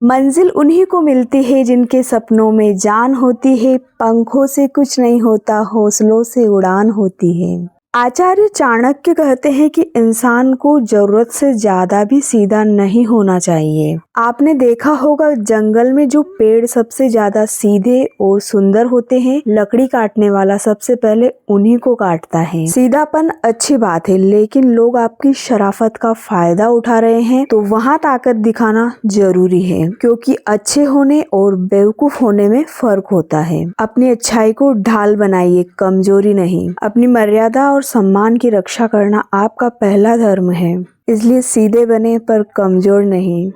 मंजिल उन्हीं को मिलती है जिनके सपनों में जान होती है, पंखों से कुछ नहीं होता, हौसलों से उड़ान होती है। आचार्य चाणक्य कहते हैं कि इंसान को जरूरत से ज्यादा भी सीधा नहीं होना चाहिए। आपने देखा होगा जंगल में जो पेड़ सबसे ज्यादा सीधे और सुंदर होते हैं, लकड़ी काटने वाला सबसे पहले उन्हीं को काटता है। सीधापन अच्छी बात है, लेकिन लोग आपकी शराफत का फायदा उठा रहे हैं तो वहाँ ताकत दिखाना जरूरी है, क्योंकि अच्छे होने और बेवकूफ होने में फर्क होता है। अपनी अच्छाई को ढाल बनाइए, कमजोरी नहीं। अपनी मर्यादा और सम्मान की रक्षा करना आपका पहला धर्म है, इसलिए सीधे बने पर कमजोर नहीं।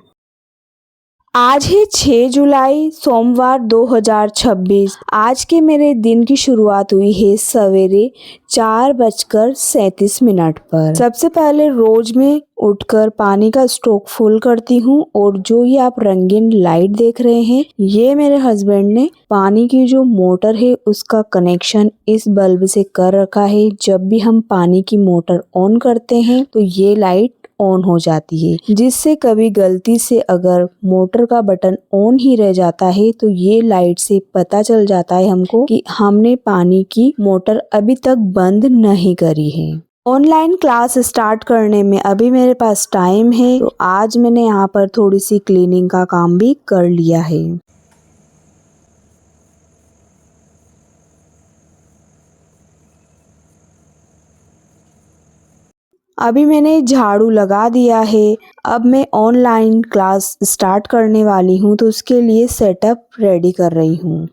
आज है 6 जुलाई सोमवार 2026। आज के मेरे दिन की शुरुआत हुई है सवेरे 4:37 पर। सबसे पहले रोज मैं उठकर पानी का स्टॉक फुल करती हूँ और जो ये आप रंगीन लाइट देख रहे हैं, ये मेरे हस्बैंड ने पानी की जो मोटर है उसका कनेक्शन इस बल्ब से कर रखा है। जब भी हम पानी की मोटर ऑन करते हैं तो ये लाइट ऑन हो जाती है, जिससे कभी गलती से अगर मोटर का बटन ऑन ही रह जाता है तो ये लाइट से पता चल जाता है हमको कि हमने पानी की मोटर अभी तक बंद नहीं करी है। ऑनलाइन क्लास स्टार्ट करने में अभी मेरे पास टाइम है, तो आज मैंने यहाँ पर थोड़ी सी क्लीनिंग का काम भी कर लिया है। अभी मैंने झाड़ू लगा दिया है। अब मैं ऑनलाइन क्लास स्टार्ट करने वाली हूँ, तो उसके लिए सेटअप रेडी कर रही हूँ।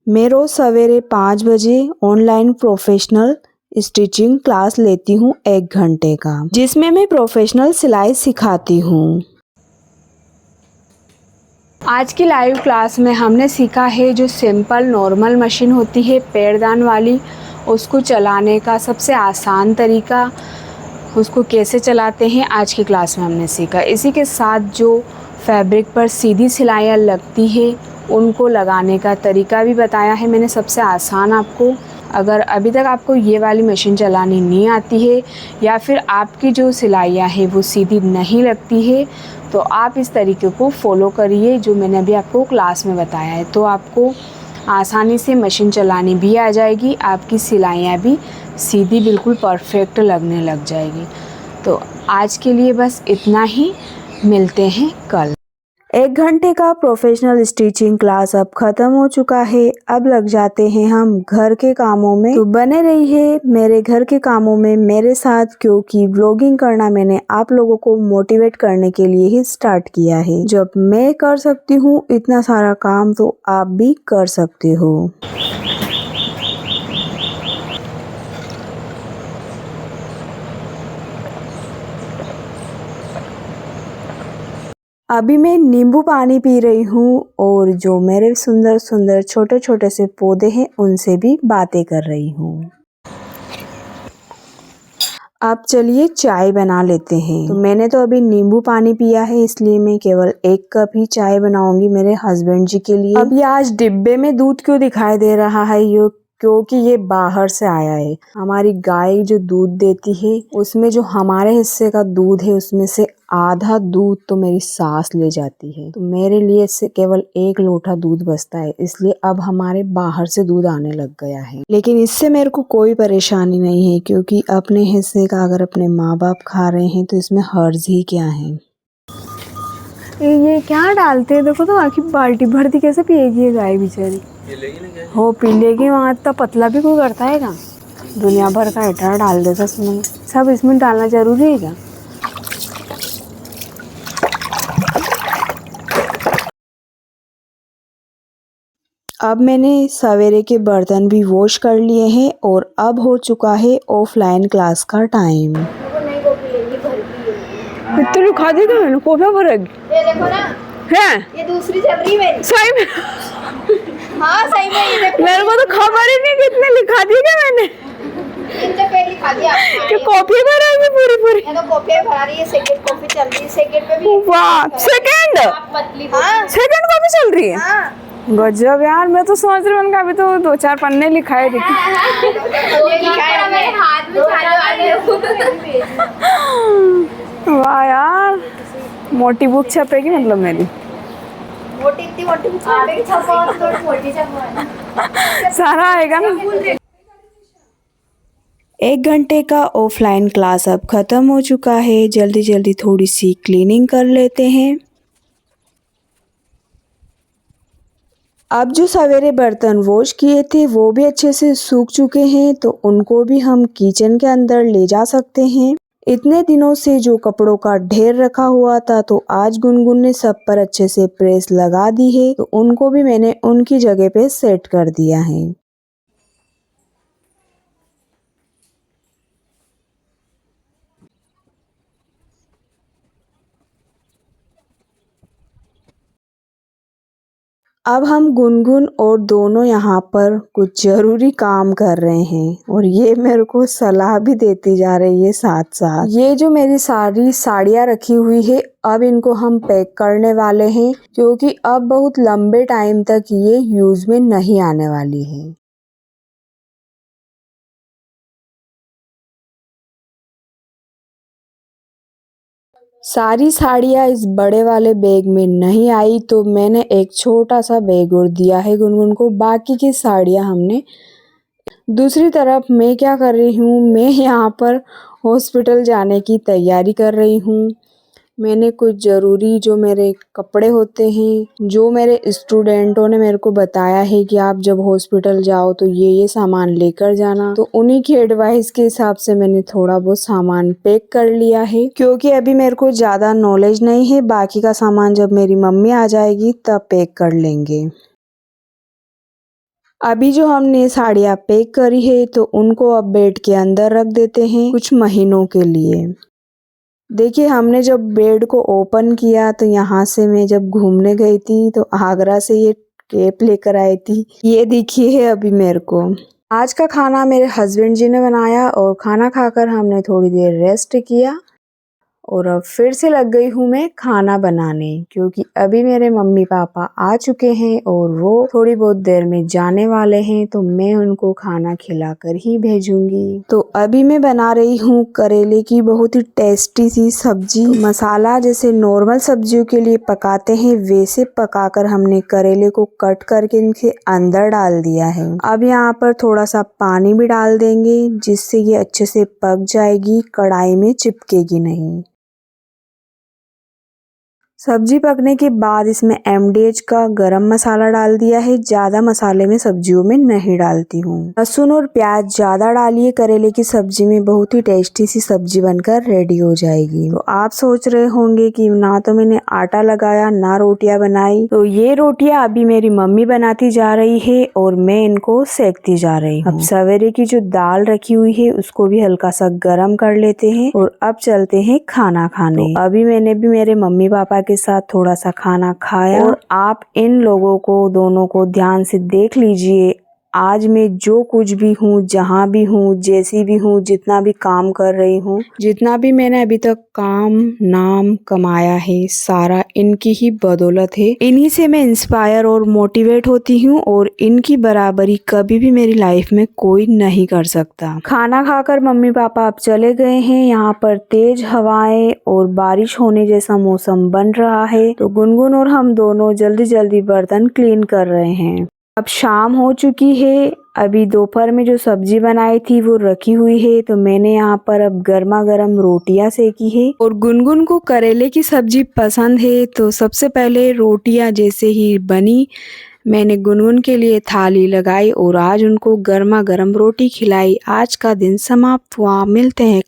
मैं रोज सवेरे 5 बजे ऑनलाइन प्रोफेशनल स्टिचिंग क्लास लेती हूँ 1 घंटे का, जिसमें मैं प्रोफेशनल सिलाई सिखाती हूँ। आज की लाइव क्लास में हमने सीखा है जो सिंपल नॉर्मल मशीन होती है पैरदान वाली, उसको चलाने का सबसे आसान तरीका, उसको कैसे चलाते हैं आज की क्लास में हमने सीखा। इसी के साथ जो फैब्रिक पर सीधी सिलाइयाँ लगती है उनको लगाने का तरीका भी बताया है मैंने सबसे आसान आपको। अगर अभी तक आपको ये वाली मशीन चलानी नहीं आती है या फिर आपकी जो सिलाइयाँ हैं वो सीधी नहीं लगती है, तो आप इस तरीके को फॉलो करिए जो मैंने अभी आपको क्लास में बताया है, तो आपको आसानी से मशीन चलानी भी आ जाएगी, आपकी सिलाइयाँ भी सीधी बिल्कुल परफेक्ट लगने लग जाएगी। तो आज के लिए बस इतना ही, मिलते हैं कल। 1 घंटे का प्रोफेशनल स्टिचिंग क्लास अब खत्म हो चुका है। अब लग जाते हैं हम घर के कामों में, तो बने रहिए मेरे घर के कामों में मेरे साथ, क्योंकि व्लॉगिंग करना मैंने आप लोगों को मोटिवेट करने के लिए ही स्टार्ट किया है। जब मैं कर सकती हूँ इतना सारा काम, तो आप भी कर सकते हो। अभी मैं नींबू पानी पी रही हूँ और जो मेरे सुंदर सुंदर छोटे छोटे से पौधे हैं उनसे भी बातें कर रही हूँ। अब चलिए चाय बना लेते हैं। तो मैंने तो अभी नींबू पानी पिया है, इसलिए मैं केवल 1 कप ही चाय बनाऊंगी मेरे हस्बैंड जी के लिए। अब ये आज डिब्बे में दूध क्यों दिखाई दे रहा है, ये क्योंकि ये बाहर से आया है। हमारी गाय जो दूध देती है उसमें जो हमारे हिस्से का दूध है उसमें से आधा दूध तो मेरी सास ले जाती है, तो मेरे लिए इससे केवल 1 लोटा दूध बचता है, इसलिए अब हमारे बाहर से दूध आने लग गया है। लेकिन इससे मेरे को कोई परेशानी नहीं है, क्योंकि अपने हिस्से का अगर अपने माँ बाप खा रहे हैं तो इसमें हर्ज ही क्या है। ये क्या डालते हैं, देखो तो आखिर बाल्टी भरती कैसे पिएगी ये गाय बेचारी। हो पी लेगी, वहाँ इतना पतला भी कोई करता है क्या, दुनिया भर का हेटर डाल देता इसमें, सब इसमें डालना जरूरी है क्या। अब मैंने सवेरे के बर्तन भी वॉश कर लिए हैं और अब हो चुका है ऑफलाइन क्लास का टाइम। कितनी खा दी थी मैंने, कॉफी भरेगी। ये देखो ना, है ये दूसरी चल रही है मेरी। सही में? हाँ सही में, ये देखो। मेरे को तो खबर ही नहीं कितने लिखा दी क्या मैंने। इनसे पहले लिखा दिया कि कॉफी भरेगी पूरी पूरी। ये तो कॉफी भरा रही है, सेकंड कॉफी चल रही है, सेकंड पे भी। वाह, सेकंड? पतली। हाँ सेकंड कॉफी चल रही है। हाँ गजब यार, मैं तो सोच रही हूँ अभी तो 2-4 पन्ने लिखाए दिखे। मेरे हाथ में छाले वाले वाह यार, मोटी बुक छपेगी मतलब मेरी। मोटी इतनी मोटी मोटी सारा आएगा ना। 1 घंटे का ऑफलाइन क्लास अब ख़त्म हो चुका है। जल्दी जल्दी थोड़ी सी क्लीनिंग कर लेते हैं। अब जो सवेरे बर्तन वॉश किए थे वो भी अच्छे से सूख चुके हैं, तो उनको भी हम किचन के अंदर ले जा सकते हैं। इतने दिनों से जो कपड़ों का ढेर रखा हुआ था, तो आज गुनगुन ने सब पर अच्छे से प्रेस लगा दी है, तो उनको भी मैंने उनकी जगह पे सेट कर दिया है। अब हम गुनगुन और दोनों यहाँ पर कुछ ज़रूरी काम कर रहे हैं और ये मेरे को सलाह भी देती जा रही है साथ साथ। ये जो मेरी सारी साड़ियाँ रखी हुई है, अब इनको हम पैक करने वाले हैं, क्योंकि अब बहुत लंबे टाइम तक ये यूज़ में नहीं आने वाली है। सारी साड़ियाँ इस बड़े वाले बैग में नहीं आई, तो मैंने एक छोटा सा बैग और दिया है गुनगुन को। बाकी की साड़ियाँ हमने दूसरी तरफ मैं क्या कर रही हूँ, मैं यहाँ पर हॉस्पिटल जाने की तैयारी कर रही हूँ। मैंने कुछ ज़रूरी जो मेरे कपड़े होते हैं, जो मेरे स्टूडेंटों ने मेरे को बताया है कि आप जब हॉस्पिटल जाओ तो ये सामान लेकर जाना, तो उन्हीं की एडवाइस के हिसाब से मैंने थोड़ा बहुत सामान पैक कर लिया है, क्योंकि अभी मेरे को ज़्यादा नॉलेज नहीं है। बाकी का सामान जब मेरी मम्मी आ जाएगी तब पैक कर लेंगे। अभी जो हमने साड़ियाँ पैक करी है, तो उनको अब बेड के अंदर रख देते हैं कुछ महीनों के लिए। देखिए, हमने जब बेड को ओपन किया तो यहाँ से मैं जब घूमने गई थी तो आगरा से ये केप लेकर आई थी, ये दिखी है अभी मेरे को। आज का खाना मेरे हस्बैंड जी ने बनाया और खाना खाकर हमने थोड़ी देर रेस्ट किया और अब फिर से लग गई हूँ मैं खाना बनाने, क्योंकि अभी मेरे मम्मी पापा आ चुके हैं और वो थोड़ी बहुत देर में जाने वाले हैं, तो मैं उनको खाना खिलाकर ही भेजूंगी। तो अभी मैं बना रही हूँ करेले की बहुत ही टेस्टी सी सब्जी। मसाला जैसे नॉर्मल सब्जियों के लिए पकाते हैं वैसे पकाकर हमने करेले को कट करके इनके अंदर डाल दिया है। अब यहाँ पर थोड़ा सा पानी भी डाल देंगे, जिससे ये अच्छे से पक जाएगी, कढ़ाई में चिपकेगी नहीं। सब्जी पकने के बाद इसमें MDH का गरम मसाला डाल दिया है। ज़्यादा मसाले में सब्जियों में नहीं डालती हूँ। लहसुन और प्याज ज़्यादा डालिए, करेले की सब्जी में बहुत ही टेस्टी सी सब्जी बनकर रेडी हो जाएगी। तो आप सोच रहे होंगे कि ना तो मैंने आटा लगाया ना रोटियां बनाई, तो ये रोटियां अभी मेरी मम्मी बनाती जा रही है और मैं इनको सेकती जा रही हूँ। अब सवेरे की जो दाल रखी हुई है उसको भी हल्का सा गर्म कर लेते हैं और अब चलते हैं खाना खाने। तो अभी मैंने भी मेरे मम्मी पापा के साथ थोड़ा सा खाना खाया और आप इन लोगों को दोनों को ध्यान से देख लीजिए। आज मैं जो कुछ भी हूँ, जहाँ भी हूँ, जैसी भी हूँ, जितना भी काम कर रही हूँ, जितना भी मैंने अभी तक काम नाम कमाया है, सारा इनकी ही बदौलत है। इन्हीं से मैं इंस्पायर और मोटिवेट होती हूँ और इनकी बराबरी कभी भी मेरी लाइफ में कोई नहीं कर सकता। खाना खाकर मम्मी पापा अब चले गए हैं। यहाँ पर तेज हवाएं और बारिश होने जैसा मौसम बन रहा है, तो गुनगुन और हम दोनों जल्दी जल्दी बर्तन क्लीन कर रहे हैं। अब शाम हो चुकी है। अभी दोपहर में जो सब्जी बनाई थी वो रखी हुई है, तो मैंने यहाँ पर अब गर्मा गर्म रोटियां सेकी है और गुनगुन को करेले की सब्जी पसंद है, तो सबसे पहले रोटियां जैसे ही बनी मैंने गुनगुन के लिए थाली लगाई और आज उनको गर्मा गर्म रोटी खिलाई। आज का दिन समाप्त हुआ। मिलते हैं